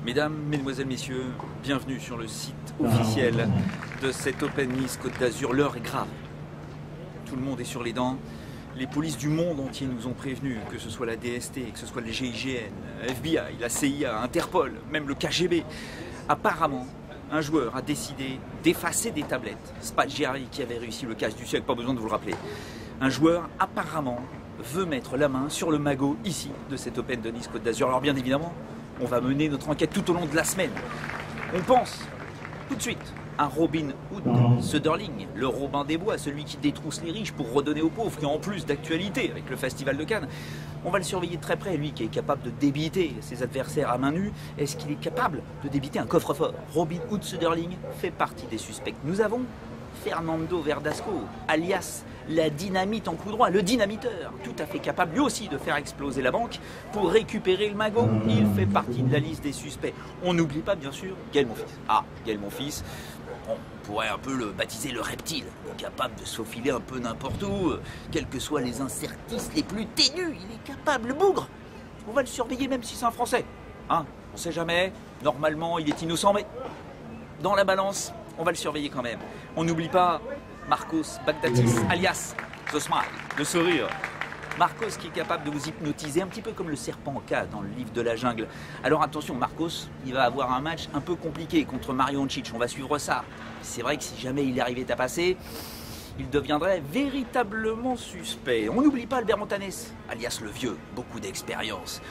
Mesdames, Mesdemoiselles, Messieurs, bienvenue sur le site officiel de cette Open Nice Côte d'Azur. L'heure est grave. Tout le monde est sur les dents. Les polices du monde entier nous ont prévenus, que ce soit la DST, que ce soit le GIGN, FBI, la CIA, Interpol, même le KGB. Apparemment, un joueur a décidé d'effacer des tablettes. Spaggiari qui avait réussi le casse du siècle, pas besoin de vous le rappeler. Un joueur apparemment veut mettre la main sur le magot ici de cette Open de Nice Côte d'Azur. Alors bien évidemment, on va mener notre enquête tout au long de la semaine. On pense tout de suite à Robin Hood Söderling, le Robin des Bois, celui qui détrousse les riches pour redonner aux pauvres, qui en plus d'actualité avec le Festival de Cannes. On va le surveiller de très près, lui qui est capable de débiter ses adversaires à main nue. Est-ce qu'il est capable de débiter un coffre-fort? Robin Hood Söderling fait partie des suspects. Nous avons Fernando Verdasco, alias la dynamite en coup droit, le dynamiteur, tout à fait capable lui aussi de faire exploser la banque pour récupérer le magot. Il fait partie de la liste des suspects. On n'oublie pas bien sûr Gaël Monfils. Ah, Gaël Monfils, on pourrait un peu le baptiser le reptile, capable de se faufiler un peu n'importe où, quels que soient les interstices les plus ténus, il est capable, le bougre. On va le surveiller même si c'est un Français. Hein, on sait jamais, normalement il est innocent, mais dans la balance, on va le surveiller quand même. On n'oublie pas Marcos Baghdatis, alias The Smile, le sourire. Marcos qui est capable de vous hypnotiser un petit peu comme le serpent K dans le livre de la jungle. Alors attention, Marcos, il va avoir un match un peu compliqué contre Mario Ncic, on va suivre ça. C'est vrai que si jamais il arrivait à passer, il deviendrait véritablement suspect. On n'oublie pas Albert Montanes, alias le vieux, beaucoup d'expérience.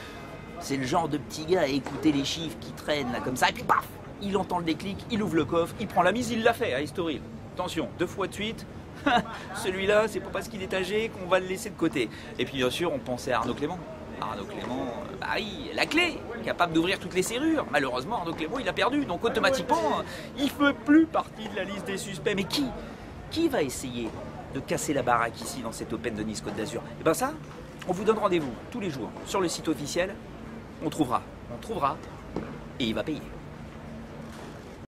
C'est le genre de petit gars à écouter les chiffres qui traînent là comme ça, et puis paf, il entend le déclic, il ouvre le coffre, il prend la mise, il l'a fait à Estoril. Attention, 2 fois de suite, celui-là, c'est pas parce qu'il est âgé qu'on va le laisser de côté. Et puis bien sûr, on pensait à Arnaud Clément. Arnaud Clément, bah oui, la clé, capable d'ouvrir toutes les serrures. Malheureusement, Arnaud Clément, il a perdu, donc automatiquement, il fait plus partie de la liste des suspects. Mais qui va essayer de casser la baraque ici, dans cette Open de Nice Côte d'Azur? Et ben ça, on vous donne rendez-vous tous les jours sur le site officiel. On trouvera, et il va payer.